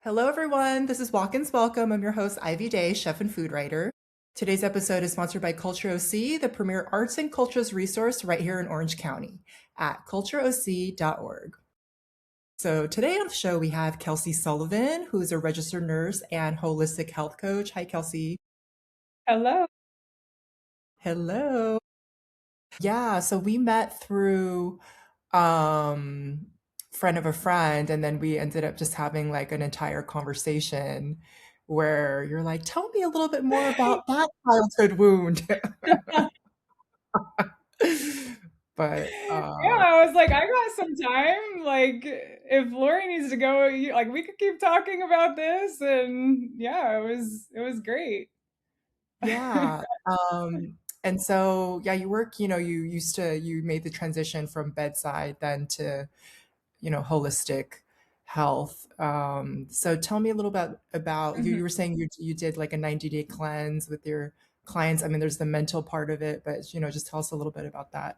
Hello, everyone. This is Walk-ins Welcome. I'm your host, Ivy Day, chef and food writer. Today's episode is sponsored by Culture OC, the premier arts and cultures resource right here in Orange County at cultureoc.org. So today on the show, we have Kelsey Sullivan, who is a registered nurse and holistic health coach. Hi, Kelsey. Hello. Hello. Yeah, so we met through um friend of a friend, and then we ended up just having like an entire conversation where you're like, tell me a little bit more about that childhood wound. But Yeah, I was like, I got some time. Like, if Lori needs to go, like we could keep talking about this, and yeah, it was great. yeah. And so yeah, you work, you made the transition from bedside then to holistic health. So tell me a little bit about you. Mhm. You were saying you did like a 90-day cleanse with your clients. I mean, there's the mental part of it, but just tell us a little bit about that.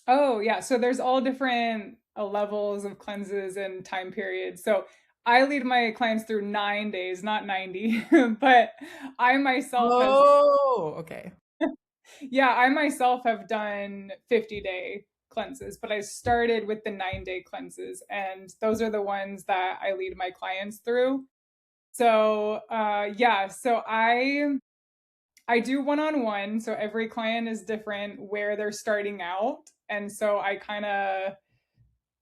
Oh, yeah. So there's all different levels of cleanses and time periods. So I lead my clients through 9 days, not 90, but I myself has Oh, okay. yeah, I myself have done 50-day cleanses, but I started with the 9-day cleanses, and those are the ones that I lead my clients through. So, yeah, so I do one-on-one, so every client is different where they're starting out, and so I kind of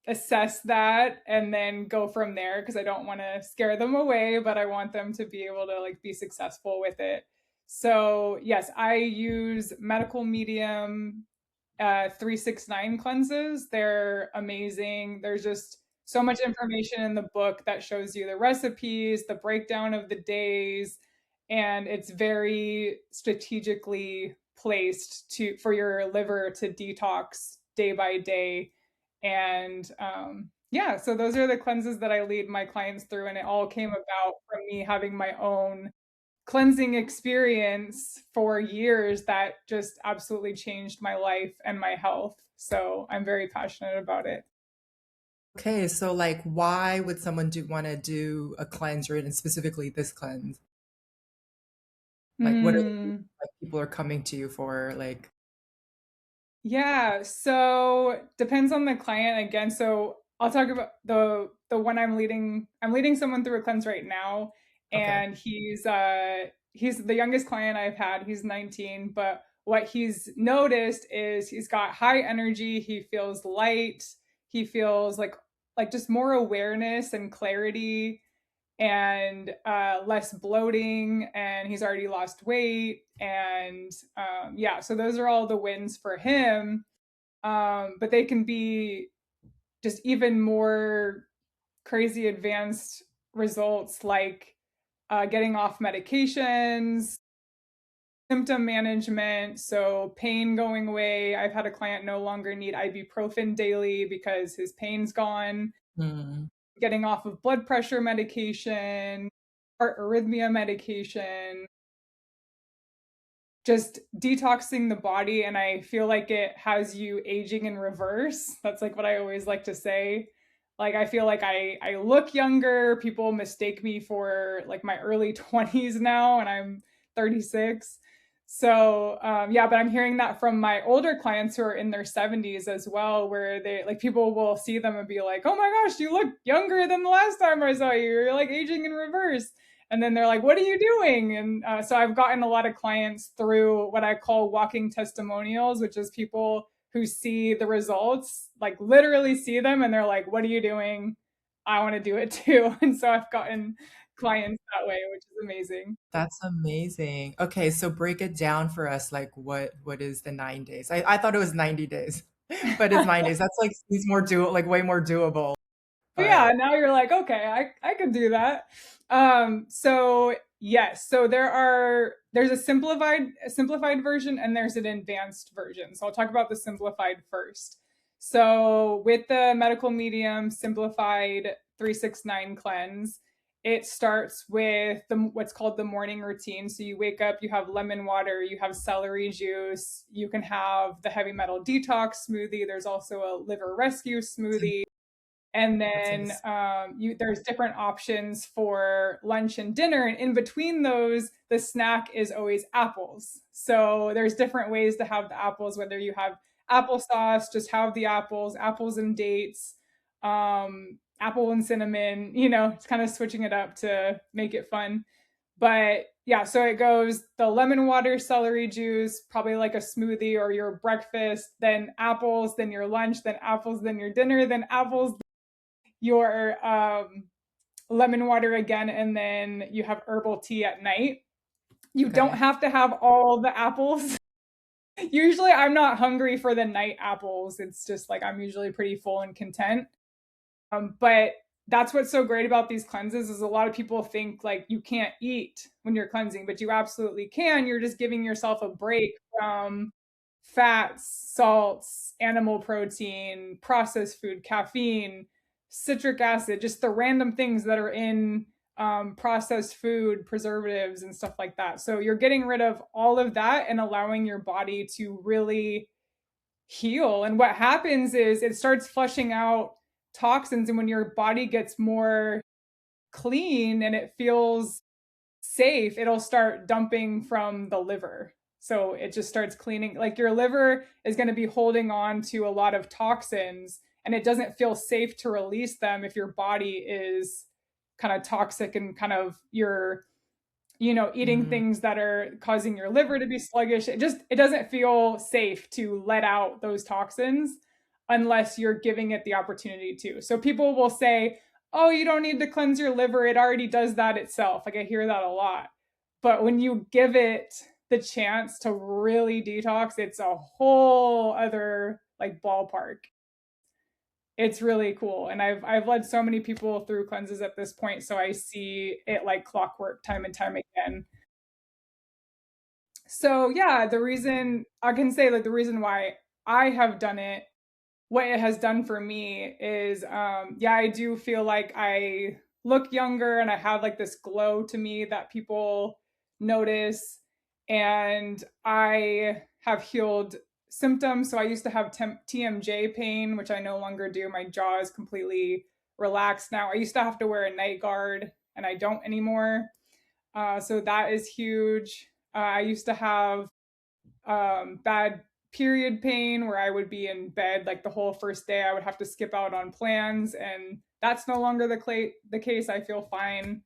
assess that and then go from there because I don't want to scare them away, but I want them to be able to like be successful with it. So, yes, I use medical medium 369 cleanses. They're amazing. There's just so much information in the book that shows you the recipes, the breakdown of the days, and it's very strategically placed to for your liver to detox day by day. And yeah, so those are the cleanses that I lead my clients through, and it all came about from me having my own cleansing experience for years that just absolutely changed my life and my health. So I'm very passionate about it. Okay, so like why would someone do want to do a cleanse or and specifically this cleanse? Like what are the reasons, Mm, like people are coming to you for like yeah, so depends on the client again. So I'll talk about the one I'm leading. I'm leading someone through a cleanse right now, okay. and he's the youngest client I've had. He's 19, but what he's noticed is he's got high energy, he feels light, he feels like just more awareness and clarity and less bloating, and he's already lost weight. And yeah, so those are all the wins for him. But they can be just even more crazy advanced results, like getting off medications, symptom management, so pain going away. I've had a client no longer need ibuprofen daily because his pain's gone. Hmm. Getting off of blood pressure medication, heart arrhythmia medication, just detoxing the body. And I feel like it has you aging in reverse. That's like what I always like to say. Like I feel like I look younger. People mistake me for like my early 20s now, and I'm 36. So yeah, but I'm hearing that from my older clients who are in their 70s as well, where they like people will see them and be like, "Oh my gosh, you look younger than the last time I saw you. You're like aging in reverse." And then they're like, "What are you doing?" And so I've gotten a lot of clients through what I call walking testimonials, which is people who see the results, like literally see them, and they're like, "What are you doing? I want to do it too." And so I've gotten clients that way, which is amazing. That's amazing. Okay, so break it down for us. Like what is the 9 days? I thought it was 90 days, but it's 9 days. That's like seems more like way more doable. But yeah, But now you're like, okay, I could do that. So yes, so there's a simplified version and there's an advanced version. So I'll talk about the simplified first. So with the medical medium simplified 369 cleanse, it starts with what's called the morning routine. So you wake up, you have lemon water, you have celery juice, you can have the heavy metal detox smoothie. There's also a liver rescue smoothie. And That's then nice. there's different options for lunch and dinner. And in between those, the snack is always apples. So there's different ways to have the apples, whether you have applesauce, just have the apples, apples and dates, apple and cinnamon, it's kind of switching it up to make it fun. But yeah, so it goes the lemon water, celery juice, probably like a smoothie or your breakfast, then apples, then your lunch, then apples, then your dinner, then apples, your lemon water again, and then you have herbal tea at night. You don't Okay. have to have all the apples. Usually, I'm not hungry for the night apples. It's just like I'm usually pretty full and content. But that's what's so great about these cleanses is a lot of people think like you can't eat when you're cleansing, but you absolutely can. You're just giving yourself a break from fats, salts, animal protein, processed food, caffeine, citric acid, just the random things that are in processed food, preservatives, and stuff like that. So you're getting rid of all of that and allowing your body to really heal. And what happens is it starts flushing out toxins. And when your body gets more clean and it feels safe, it'll start dumping from the liver. So it just starts cleaning. Like your liver is going to be holding on to a lot of toxins and it doesn't feel safe to release them if your body is kind of toxic and kind of your eating Mm, things that are causing your liver to be sluggish. It doesn't feel safe to let out those toxins unless you're giving it the opportunity to. So people will say, "Oh, you don't need to cleanse your liver. It already does that itself." Like I hear that a lot. But when you give it the chance to really detox, it's a whole other like ballpark. It's really cool. And I've led so many people through cleanses at this point, so I see it like clockwork time and time again. So yeah, the reason I can say like the reason why I have done it, what it has done for me is yeah, I do feel like I look younger and I have like this glow to me that people notice. And I have healed symptoms. So I used to have TMJ pain, which I no longer do. My jaw is completely relaxed now. I used to have to wear a night guard and I don't anymore. So that is huge. I used to have bad period pain where I would be in bed like the whole first day. I would have to skip out on plans, and that's no longer the case. I feel fine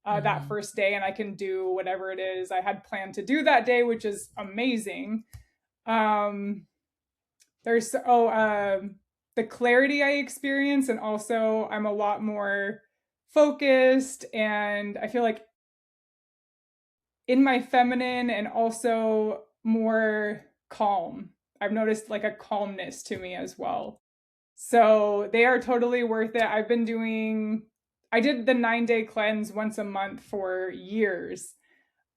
that mhm. first day, and I can do whatever it is I had planned to do that day, which is amazing. Um, there's the clarity I experience, and also I'm a lot more focused, and I feel like in my feminine and also more calm. I've noticed like a calmness to me as well. So they are totally worth it. I did the 9-day cleanse once a month for years.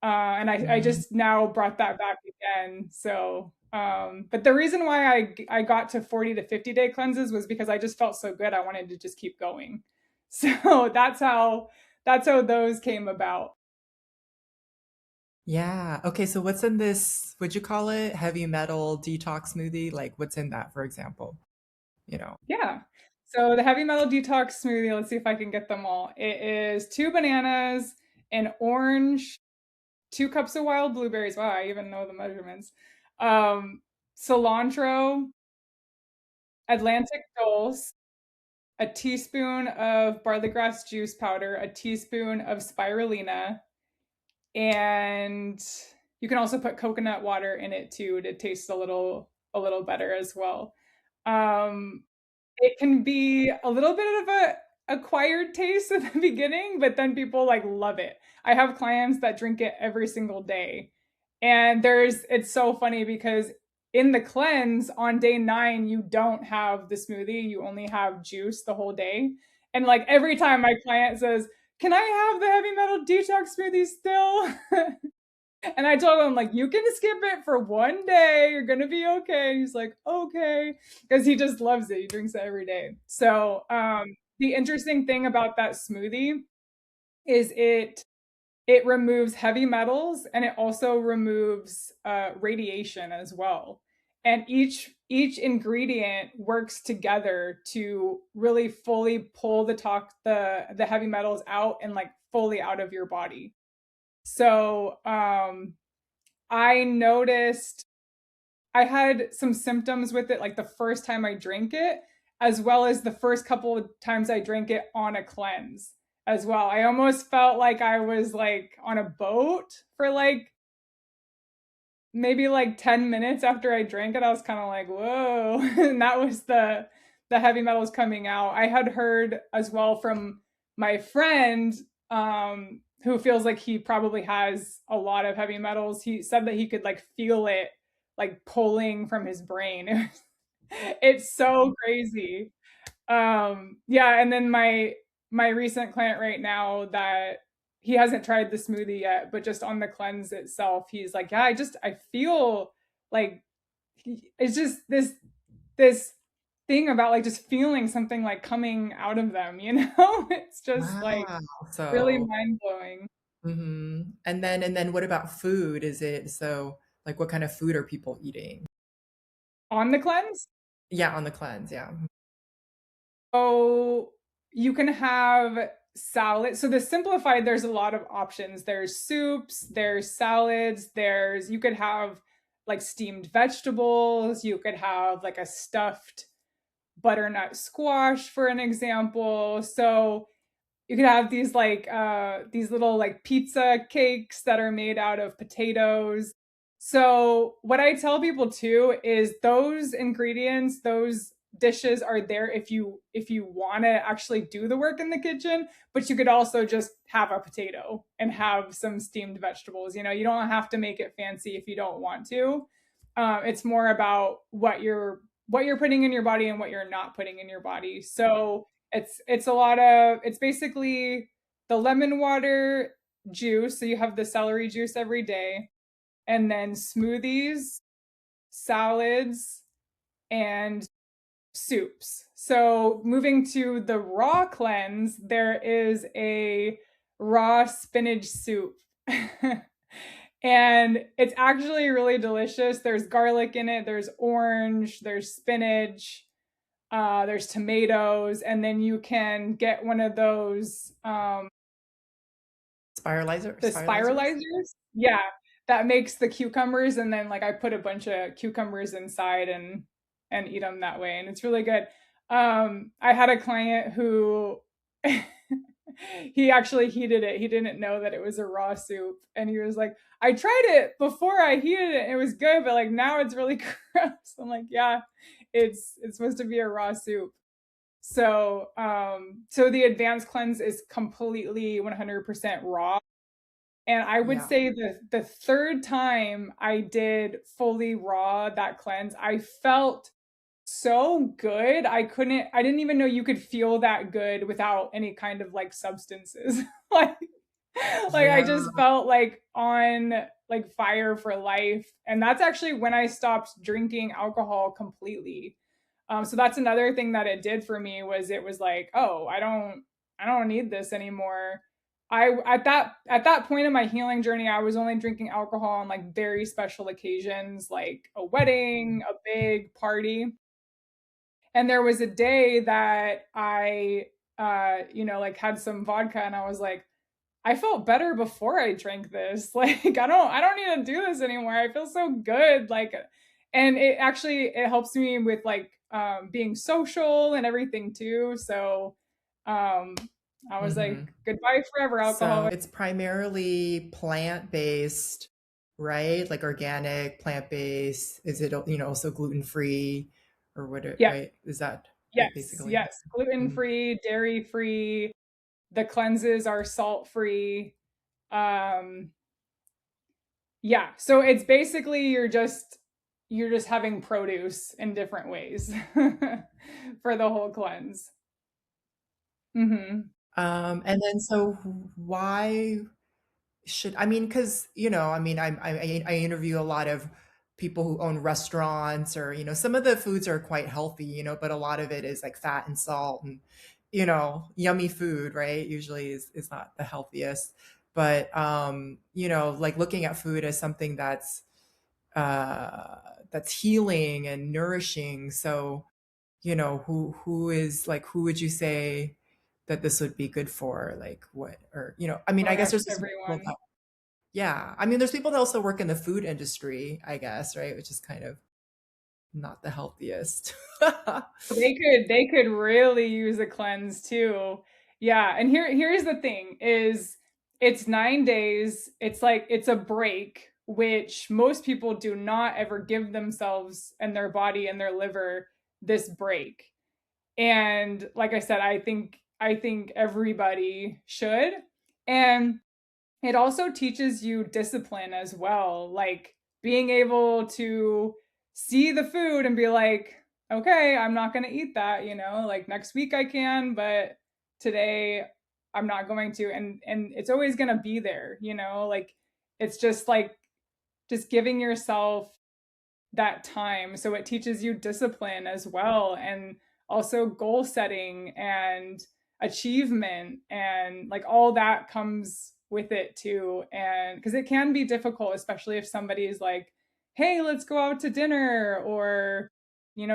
And I Mm. just now brought that back again. So, but the reason why I got to 40 to 50-day cleanses was because I just felt so good. I wanted to just keep going. So that's how those came about. Yeah. Okay. So what's in this? Would you call it heavy metal detox smoothie? Like what's in that, for example? You know. Yeah. So the heavy metal detox smoothie, let's see if I can get them all. It is 2 bananas, an orange, 2 cups of wild blueberries. Wow, I even know the measurements. Um, cilantro, Atlantic dulse, a teaspoon of barley grass juice powder, a teaspoon of spirulina, and you can also put coconut water in it too to taste a little better as well. Um, It can be a little bit of a acquired taste in the beginning, but then people like love it. I have clients that drink it every single day. And it's so funny because in the cleanse on day 9 you don't have the smoothie, you only have juice the whole day. And like every time my client says, "Can I have the heavy metal detox smoothie still?" And I told him, like, you can skip it for one day. You're going to be okay. And he's like, okay. Because he just loves it. He drinks it every day. So, the interesting thing about that smoothie is it removes heavy metals and it also removes radiation as well. and each ingredient works together to really fully pull the heavy metals out and like fully out of your body. So I noticed I had some symptoms with it like the first time I drank it, as well as the first couple of times I drank it on a cleanse as well. I almost felt like I was like on a boat for like maybe like 10 minutes after I drank it. I was kind of like, whoa. And that was the heavy metals coming out. I had heard as well from my friend who feels like he probably has a lot of heavy metals. He said that he could like feel it like pulling from his brain. It's so crazy. Yeah, and then my recent client right now that he hasn't tried the smoothie yet, but just on the cleanse itself, he's like, yeah, I feel like it's just this thing about like just feeling something like coming out of them, you know? It's just like Wow. really So, mind blowing. and then what about food? Is it so like what kind of food are people eating? On the cleanse, Yeah, on the cleanse, yeah. so you can have salad. So the simplified, there's a lot of options. There's soups, there's salads, there's you could have like steamed vegetables, you could have like a stuffed butternut squash for an example. So you could have these little like pizza cakes that are made out of potatoes. So what I tell people too is those ingredients, those dishes are there if you want to actually do the work in the kitchen, but you could also just have a potato and have some steamed vegetables. You know, you don't have to make it fancy if you don't want to. It's more about what you're putting in your body and what you're not putting in your body. So it's basically the lemon water juice. So you have the celery juice every day, and then smoothies, salads, and soups. So moving to the raw cleanse, there is a raw spinach soup. And it's actually really delicious. There's garlic in it, there's orange, there's spinach, there's tomatoes, and then you can get one of those the Spiralizers? spiralizers. Yeah, that makes the cucumbers, and then like I put a bunch of cucumbers inside and eat them that way, and it's really good. I had a client who he actually heated it. He didn't know that it was a raw soup, and he was like, "I tried it before I heated it. And it was good, but like now it's really gross." I'm like, "Yeah, it's supposed to be a raw soup." So the advanced cleanse is completely 100% raw. And I would Yeah. say the third time I did fully raw that cleanse, I felt so good. I didn't even know you could feel that good without any kind of like substances. like like I Yeah. just felt like on like fire for life. And that's actually when I stopped drinking alcohol completely. So that's another thing that it did for me was it was like, oh, I don't need this anymore. I at that point in my healing journey, I was only drinking alcohol on like very special occasions, like a wedding, a big party. And there was a day that I like had some vodka and I was like, I felt better before I drank this. Like I don't need to do this anymore. I feel so good. Like and it helps me with like being social and everything too. So um I was like, Mhm. goodbye forever So alcohol. it's primarily plant-based, right? Like organic, plant-based. Is it, also gluten-free or what it, Yeah, right? Is that it yes, basically? yes. Gluten Mm. free, dairy free. The cleanses are salt free. Um Yeah, so it's basically you're just having produce in different ways for the whole cleanse. Mhm. And then so why should I mean, because I mean, I interview a lot of people who own restaurants, or some of the foods are quite healthy, but a lot of it is like fat and salt and yummy food, right? Usually is not the healthiest, but like looking at food as something that's that's healing and nourishing. So, who is like, who would you say that this would be good for? Like what, or, I mean, Oh I my guess gosh, there's just people everyone. that, yeah. I mean, there's people that also work in the food industry, I guess, right? Which is kind of not the healthiest. They could really use a cleanse too. Yeah, and here's the thing is it's 9 days. It's like it's a break which most people do not ever give themselves and their body and their liver this break. And like I said, I think everybody should. And it also teaches you discipline as well, like being able to see the food and be like, okay, I'm not going to eat that, like next week I can, but today I'm not going to. And it's always going to be there, like it's just like just giving yourself that time. So it teaches you discipline as well, and also goal setting and achievement, and like all that comes with it too. And because it can be difficult, especially if somebody is like, hey, let's go out to dinner, or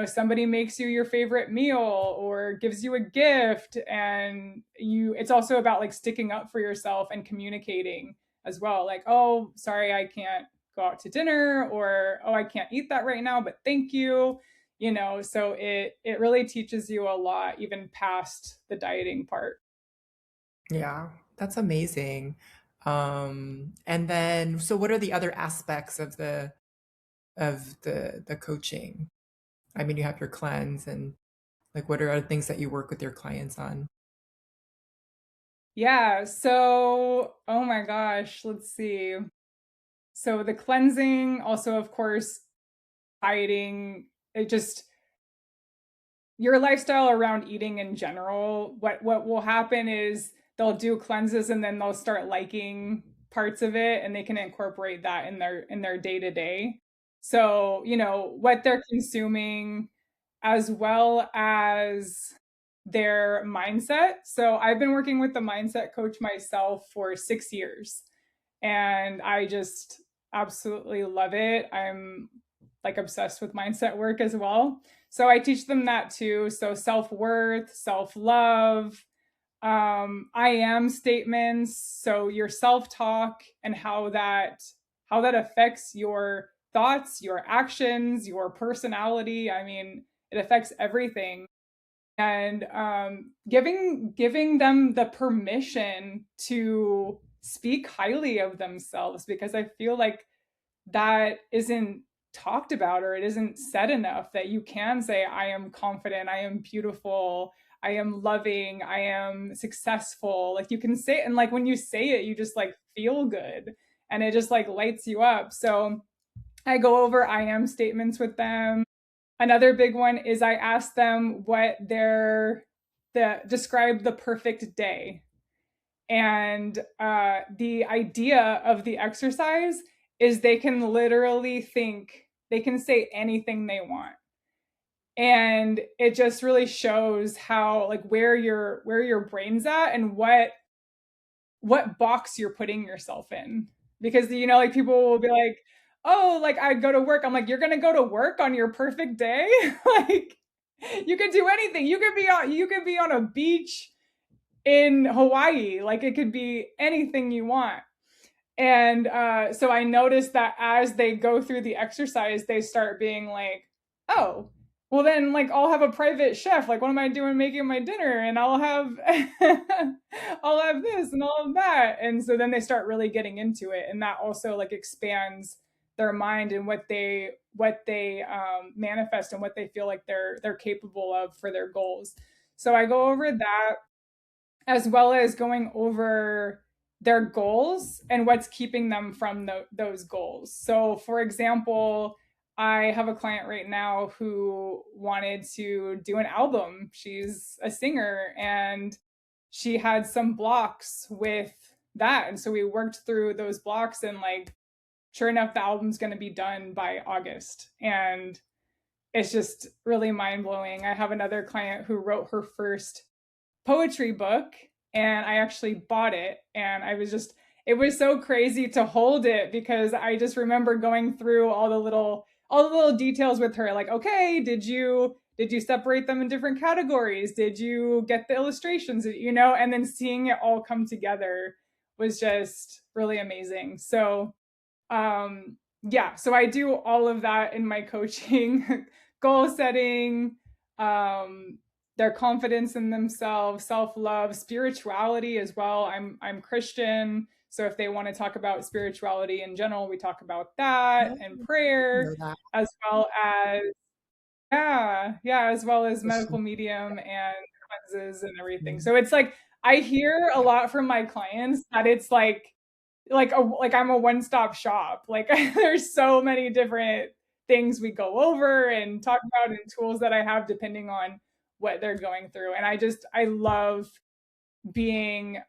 somebody makes you your favorite meal or gives you a gift, and it's also about like sticking up for yourself and communicating as well, like, oh, sorry, I can't go out to dinner, or oh, I can't eat that right now, but thank you. So it really teaches you a lot even past the dieting part. Yeah, that's amazing. And then, so what are the other aspects of the coaching? I mean, you have your cleanse, and like, what are other things that you work with your clients on? Yeah, so oh my gosh, let's see. So the cleansing, also of course dieting, it just your lifestyle around eating in general, what will happen is they'll do cleanses and then they'll start liking parts of it, and they can incorporate that in their day to day. So, what they're consuming as well as their mindset. So, I've been working with the mindset coach myself for 6 years, and I just absolutely love it. I'm like obsessed with mindset work as well. So I teach them that too. So self-worth, self-love, I am statements, so your self-talk and how that affects your thoughts, your actions, your personality. I mean, it affects everything. And giving them the permission to speak highly of themselves, because I feel like that isn't talked about, or it isn't said enough, that you can say, I am confident, I am beautiful, I am loving, I am successful. Like you can say it, and like when you say it, you just like feel good, and it just like lights you up. So I go over I am statements with them. Another big one is I ask them what describe the perfect day. And the idea of the exercise is they can literally they can say anything they want. And it just really shows how like where your brain's at, and what box you're putting yourself in. Because like people will be like, oh, like I go to work. I'm like, you're gonna go to work on your perfect day? Like you could do anything. You could be on a beach in Hawaii. Like it could be anything you want. And so I noticed that as they go through the exercise, they start being like, oh, well, then, like, I'll have a private chef. Like, what am I doing making my dinner? And I'll have, I'll have this and all of that. And so then they start really getting into it. And that also, like, expands their mind and what they manifest and what they feel like they're capable of for their goals. So I go over that, as well as going over their goals and what's keeping them from those goals. So, for example, I have a client right now who wanted to do an album. She's a singer, and she had some blocks with that. And so we worked through those blocks, and like, sure enough, the album's going to be done by August. And it's just really mind blowing. I have another client who wrote her first poetry book, and I actually bought it, and I was just it was so crazy to hold it because I just remember going through all the little details with her, like, okay, did you separate them in different categories? Did you get the illustrations? And then seeing it all come together was just really amazing. So yeah, so I do all of that in my coaching, goal setting, um, their confidence in themselves, self-love, spirituality as well. I'm Christian, so if they want to talk about spirituality in general, we talk about that Oh, and I prayer, know that. as well as yeah, as well as Question. medical medium and cleanses and everything. Yeah. So it's like I hear a lot from my clients that it's like I'm a one-stop shop. Like there's so many different things we go over and talk about and tools that I have depending on what they're going through. And I love being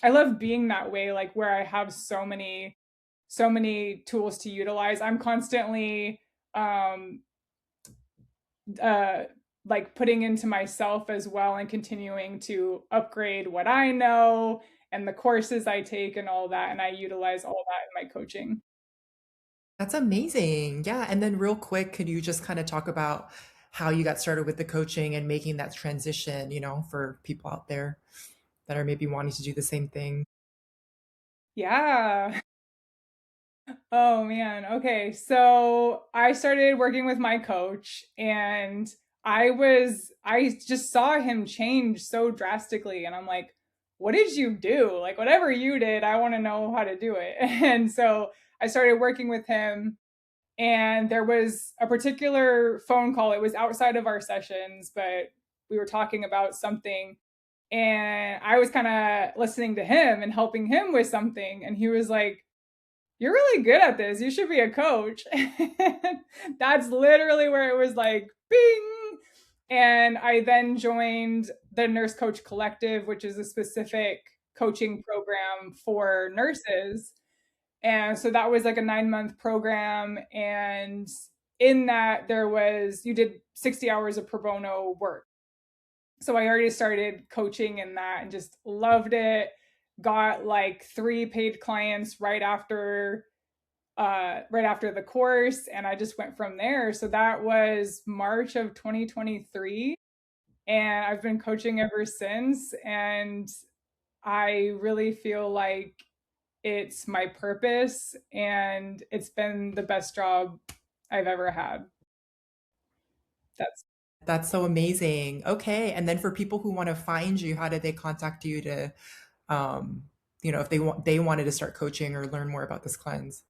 I love being that way, like where I have so many tools to utilize. I'm constantly um uh like putting into myself as well and continuing to upgrade what I know and the courses I take and all that, and I utilize all that in my coaching. That's amazing. Yeah. And then real quick, could you just kind of talk about how you got started with the coaching and making that transition, for people out there that are maybe wanting to do the same thing? Yeah. Oh man. Okay. So I started working with my coach and I just saw him change so drastically and I'm like, what did you do? Like whatever you did, I want to know how to do it. And so I started working with him and there was a particular phone call. It was outside of our sessions, but we were talking about something and I was kind of listening to him and helping him with something and he was like, you're really good at this. You should be a coach. That's literally where it was like, bing. And I then joined the Nurse Coach Collective, which is a specific coaching program for nurses. And so that was like a 9-month program. And in that, you did 60 hours of pro bono work. So I already started coaching in that and just loved it. Got like 3 paid clients right after the course and I just went from there. So that was March of 2023 and I've been coaching ever since and I really feel like it's my purpose and it's been the best job I've ever had. That's That's so amazing. Okay. And then for people who want to find you, how do they contact you to, um, if they wanted to start coaching or learn more about this cleanse?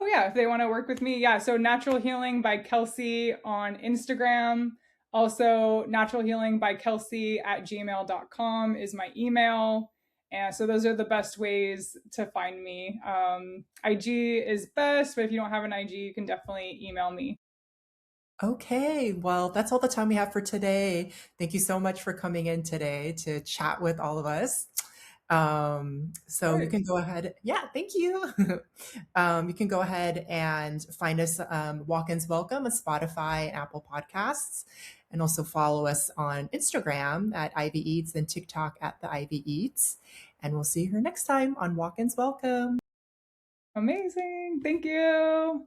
Oh yeah, if they want to work with me, yeah. So Natural Healing by Kelsey on Instagram. Also, Natural Healing by Kelsey at gmail.com is my email. And so those are the best ways to find me. IG is best, but if you don't have an IG, you can definitely email me. Okay, well, that's all the time we have for today. Thank you so much for coming in today to chat with all of us. Of So you can course. go ahead. Yeah, thank you. You can go ahead and find us Walk-ins Welcome on Spotify and Apple Podcasts, and also follow us on Instagram at Ivy Eats and TikTok at the Ivy Eats. And we'll see you here next time on Walk-ins Welcome. Amazing. Thank you.